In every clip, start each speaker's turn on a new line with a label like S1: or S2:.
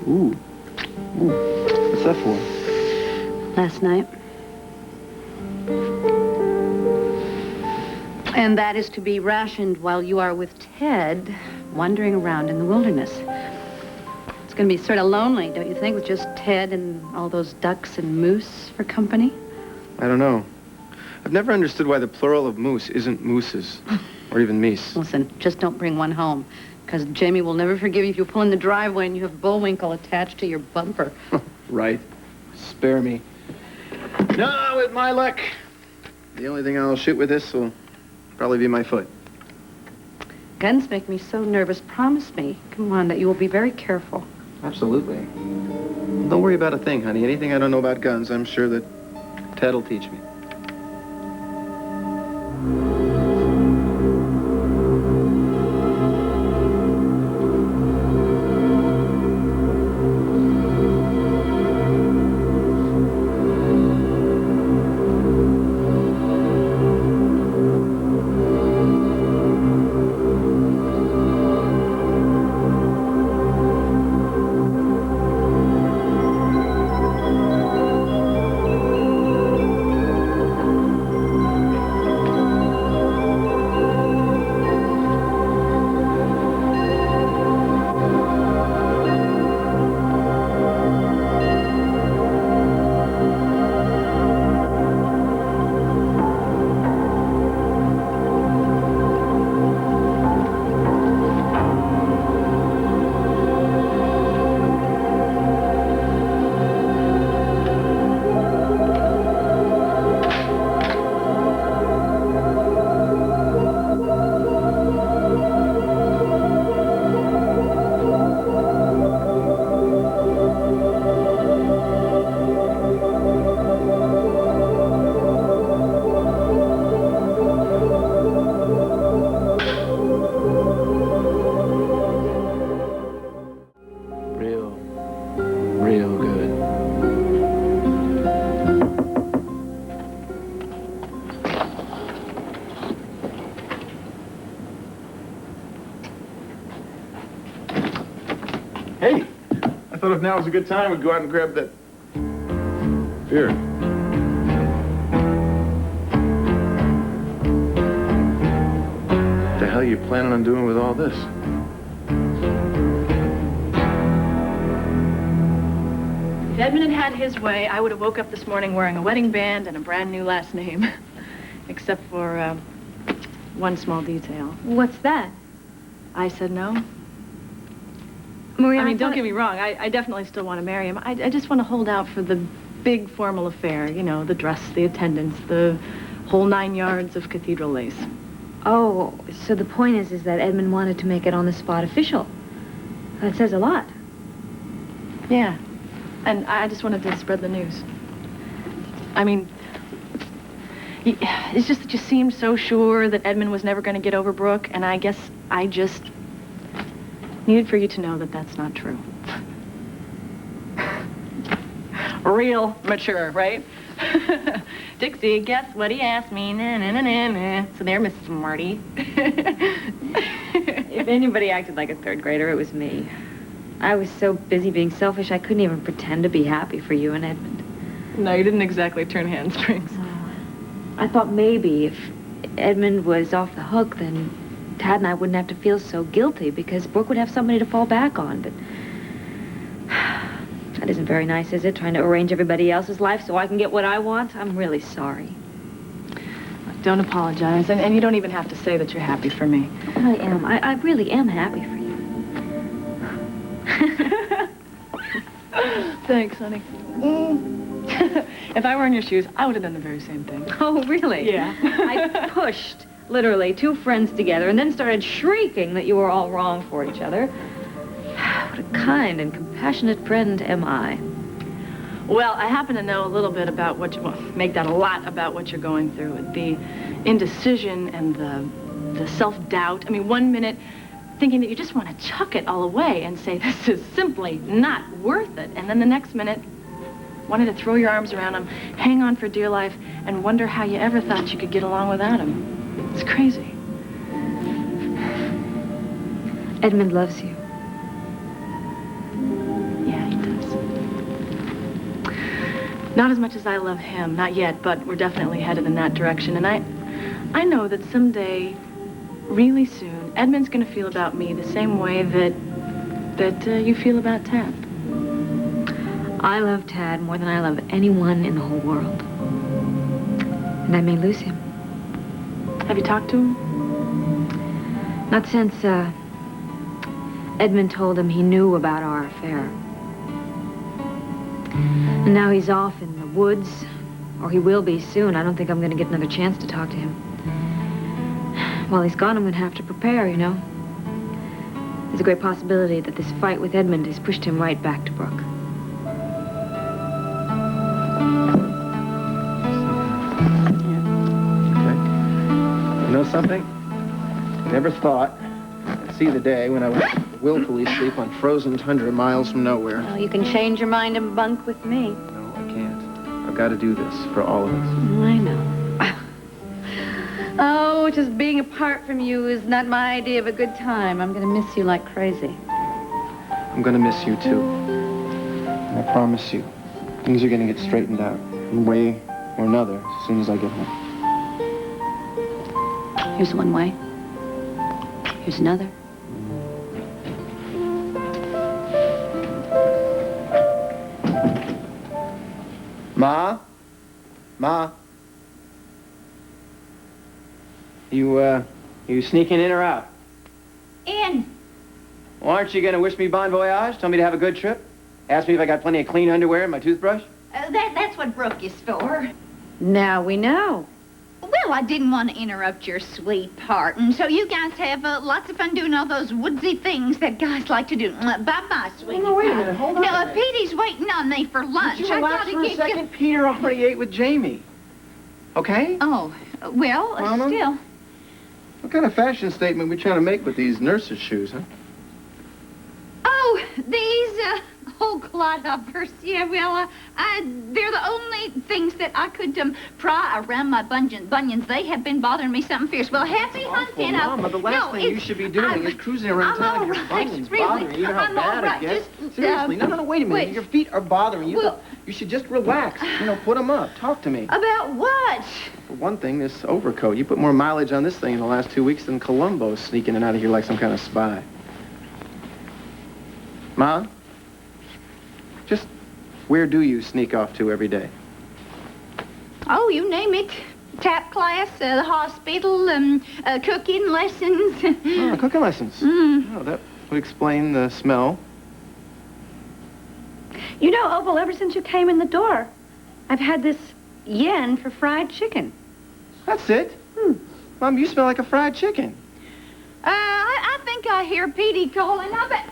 S1: Ooh. Ooh. What's that for?
S2: Last night. And that is to be rationed while you are with Ted, wandering around in the wilderness. It's going to be sort of lonely, don't you think, with just Ted and all those ducks and moose for company?
S1: I don't know. I've never understood why the plural of moose isn't mooses, or even meese.
S2: Listen, just don't bring one home, because Jamie will never forgive you if you pull in the driveway and you have Bullwinkle attached to your bumper.
S1: Right. Spare me. No, with my luck, the only thing I'll shoot with this will probably be my foot.
S2: Guns make me so nervous. Promise me, come on, that you will be very careful.
S1: Absolutely. Don't worry about a thing, honey. Anything I don't know about guns, I'm sure that Ted will teach me.
S3: If now is a good time, we'd go out and grab that beer. What the hell are you planning on doing with all this?
S4: If Edmund had his way, I would have woke up this morning wearing a wedding band and a brand new last name. Except for one small detail.
S5: What's that?
S4: I said no.
S5: Maria,
S4: I mean, don't get me wrong. I definitely still want to marry him. I just want to hold out for the big formal affair. You know, the dress, the attendance, the whole 9 yards of cathedral lace.
S5: Oh, so the point is that Edmund wanted to make it on the spot official. That says a lot.
S4: Yeah. And I just wanted to spread the news. I mean, it's just that you seemed so sure that Edmund was never going to get over Brooke, and I guess I just needed for you to know that that's not true. Real mature, right? Dixie, guess what he asked me? Nah, nah, nah, nah, nah. So there, Mrs. Marty.
S5: If anybody acted like a third grader, it was me. I was so busy being selfish, I couldn't even pretend to be happy for you and Edmund.
S4: No, you didn't exactly turn handstrings.
S5: I thought maybe if Edmund was off the hook, then Tad and I wouldn't have to feel so guilty because Brooke would have somebody to fall back on, but that isn't very nice, is it? Trying to arrange everybody else's life so I can get what I want? I'm really sorry.
S4: Look, don't apologize, and you don't even have to say that you're happy for me.
S5: I am. I really am happy for you.
S4: Thanks, honey. If I were in your shoes, I would have done the very same thing.
S5: Oh, really?
S4: Yeah.
S5: I pushed, literally, 2 friends together and then started shrieking that you were all wrong for each other. What a kind and compassionate friend am I.
S4: Well, I happen to know a little bit about what you... Well, make that a lot about what you're going through. The indecision and the self-doubt. I mean, 1 minute thinking that you just want to chuck it all away and say, this is simply not worth it. And then the next minute, wanting to throw your arms around him, hang on for dear life, and wonder how you ever thought you could get along without him. It's crazy.
S5: Edmund loves you.
S4: Yeah. Not as much as I love him, not yet, but we're definitely headed in that direction. And I know that someday, really soon, Edmund's going to feel about me the same way that you feel about Tad.
S5: I love Tad more than I love anyone in the whole world. And I may lose him.
S4: Have you talked to him?
S5: Not since, Edmund told him he knew about our affair. And now he's off in the woods, or he will be soon. I don't think I'm going to get another chance to talk to him. While he's gone, I'm going to have to prepare, you know. There's a great possibility that this fight with Edmund has pushed him right back to Brooke.
S1: You know something? Never thought I'd see the day when I would willfully sleep on frozen tundra miles from nowhere.
S2: Well, you can change your mind and bunk with me.
S1: No, I can't. I've got to do this for all of us.
S2: I know. Oh, just being apart from you is not my idea of a good time. I'm going to miss you like crazy.
S1: I'm going to miss you, too. And I promise you, things are going to get straightened out one way or another as soon as I get home.
S2: Here's one way. Here's another.
S1: Ma? Ma? You sneaking in or out?
S6: In.
S1: Well, aren't you going to wish me bon voyage? Tell me to have a good trip? Ask me if I got plenty of clean underwear and my toothbrush?
S6: That's what Brooke is for.
S2: Now we know.
S6: Well, I didn't want to interrupt your sweetheart, and so you guys have lots of fun doing all those woodsy things that guys like to do. Bye-bye, sweetheart.
S1: No, wait a minute. Hold on.
S6: No, Petey's waiting on me for lunch.
S1: Would you relax for a second? Peter already ate with Jamie. Okay?
S6: Oh, well,
S1: Mama?
S6: still.
S1: What kind of fashion statement are we trying to make with these nurse's shoes, huh?
S6: Oh, these whole clodhoppers. Yeah, well, they're the only things that I could pry around my bunions. They have been bothering me something fierce. Well, happy hunting.
S1: Mama, the last thing you should be doing is cruising around town and your bunions bothering you. You know how bad it gets? Seriously, no, wait a minute.
S6: wait.
S1: Your feet are bothering you.
S6: Well,
S1: you should just relax. You know, put them up. Talk to me.
S6: About what?
S1: For one thing, this overcoat. You put more mileage on this thing in the last 2 weeks than Columbo sneaking in and out of here like some kind of spy. Ma? Just where do you sneak off to every day?
S6: Oh, you name it. Tap class, the hospital, cooking lessons.
S1: Oh, cooking lessons.
S6: Mm.
S1: Oh, that would explain the smell.
S2: You know, Opal, ever since you came in the door, I've had this yen for fried chicken.
S1: That's it. Mom, you smell like a fried chicken.
S6: I think I hear Petey calling. I bet.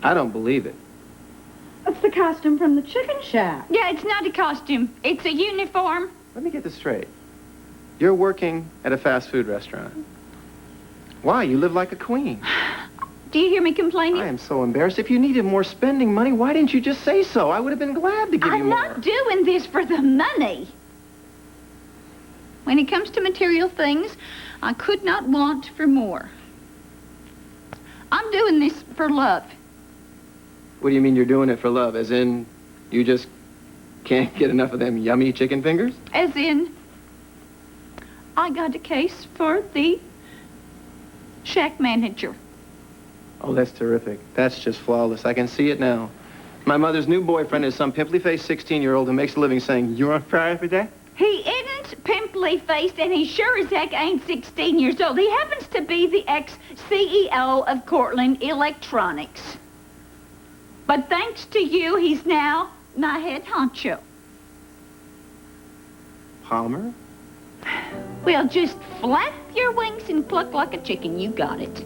S1: I don't believe it.
S2: That's the costume from the chicken shack.
S6: Yeah, it's not a costume. It's a uniform.
S1: Let me get this straight. You're working at a fast food restaurant. Why? You live like a queen.
S6: Do you hear me complaining?
S1: I am so embarrassed. If you needed more spending money, why didn't you just say so? I would have been glad to give you
S6: I'm
S1: more.
S6: not doing this for the money. When it comes to material things, I could not want for more. I'm doing this for love.
S1: What do you mean you're doing it for love? As in, you just can't get enough of them yummy chicken fingers?
S6: As in, I got a case for the shack manager.
S1: Oh, that's terrific. That's just flawless. I can see it now. My mother's new boyfriend is some pimply-faced 16-year-old who makes a living saying, "You're on fire every day?"
S6: He isn't pimply-faced, and he sure as heck ain't 16 years old. He happens to be the ex-CEO of Cortland Electronics. But thanks to you, he's now my head honcho.
S1: Palmer?
S6: Well, just flap your wings and cluck like a chicken. You got it.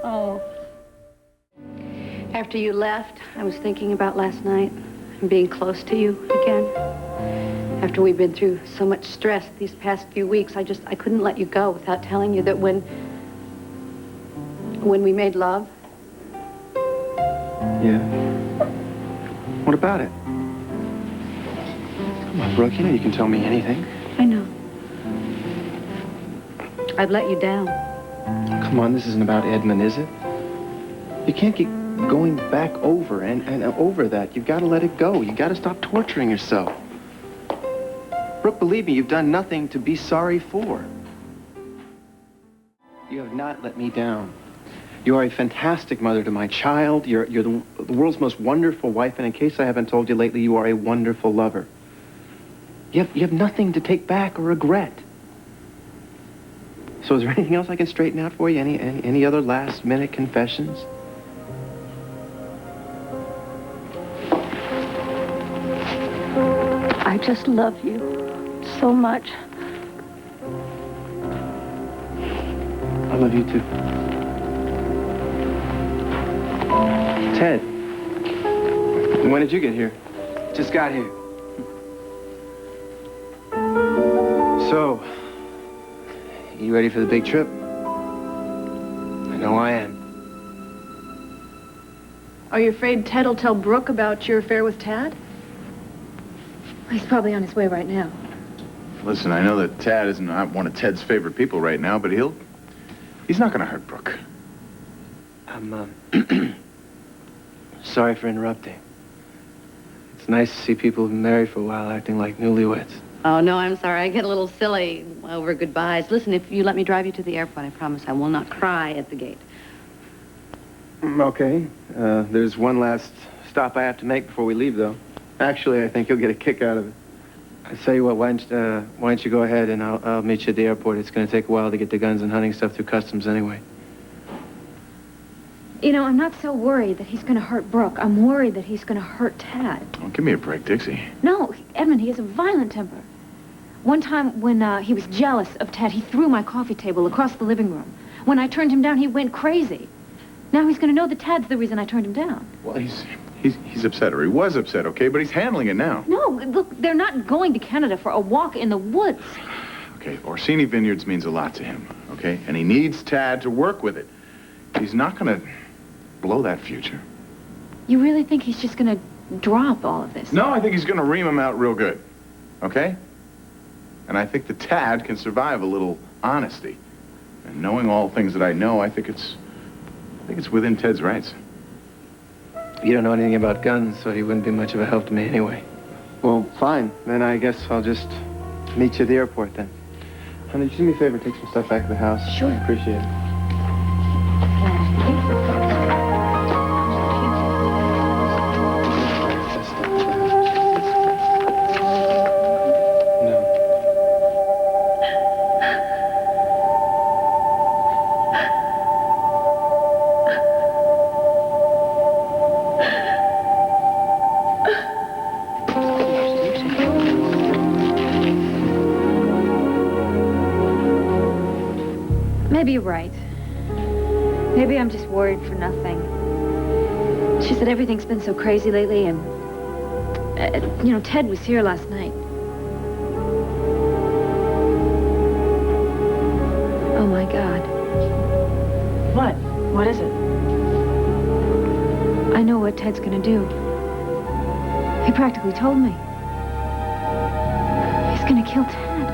S2: Oh. After you left, I was thinking about last night and being close to you again. After we've been through so much stress these past few weeks, I couldn't let you go without telling you that when we made love.
S1: Yeah. What about it? Come on, Brooke, you know you can tell me anything.
S2: I know. I've let you down.
S1: Come on, this isn't about Edmund, is it? You can't keep going back over and over that. You've got to let it go. You've got to stop torturing yourself. Brooke, believe me, you've done nothing to be sorry for. You have not let me down. You are a fantastic mother to my child. You're the world's most wonderful wife, and in case I haven't told you lately, you are a wonderful lover. You have nothing to take back or regret. So is there anything else I can straighten out for you? Any other last-minute confessions?
S6: I just love you so much.
S1: I love you too. Ted, when did you get here?
S7: Just got here.
S1: So, you ready for the big trip? I know I am.
S4: Are you afraid Ted will tell Brooke about your affair with Tad?
S5: He's probably on his way right now.
S3: Listen, I know that Tad is not one of Ted's favorite people right now, but he's not going to hurt Brooke.
S1: I'm, sorry for interrupting. It's nice to see people who've been married for a while acting like newlyweds.
S2: Oh, no, I'm sorry. I get a little silly over goodbyes. Listen, if you let me drive you to the airport, I promise I will not cry at the gate.
S1: Okay. There's one last stop I have to make before we leave, though. Actually, I think you'll get a kick out of it. I tell you what, why don't you go ahead and I'll meet you at the airport. It's going to take a while to get the guns and hunting stuff through customs anyway.
S5: You know, I'm not so worried that he's going to hurt Brooke. I'm worried that he's going to hurt Tad.
S3: Oh, give me a break, Dixie.
S5: No, Edmund, he has a violent temper. One time when he was jealous of Tad, he threw my coffee table across the living room. When I turned him down, he went crazy. Now he's going to know that Tad's the reason I turned him down.
S3: Well, he's upset, or he was upset, okay? But he's handling it now.
S5: No, look, they're not going to Canada for a walk in the woods.
S3: Okay, Orsini Vineyards means a lot to him, okay? And he needs Tad to work with it. He's not going to blow that future.
S5: You really think he's just going to drop all of this?
S3: No, I think he's going to ream him out real good, okay? And I think that Tad can survive a little honesty. And knowing all things that I know, I think it's within Ted's rights.
S1: You don't know anything about guns, so he wouldn't be much of a help to me anyway. Well, fine. Then I guess I'll just meet you at the airport then. Honey, just do me a favor, take some stuff back to the house.
S5: Sure.
S1: I appreciate it.
S5: Maybe you're right. Maybe I'm just worried for nothing. She said everything's been so crazy lately, and, you know, Ted was here last night. Oh, my God.
S4: What? What is it?
S5: I know what Ted's gonna do. He practically told me. He's gonna kill Ted.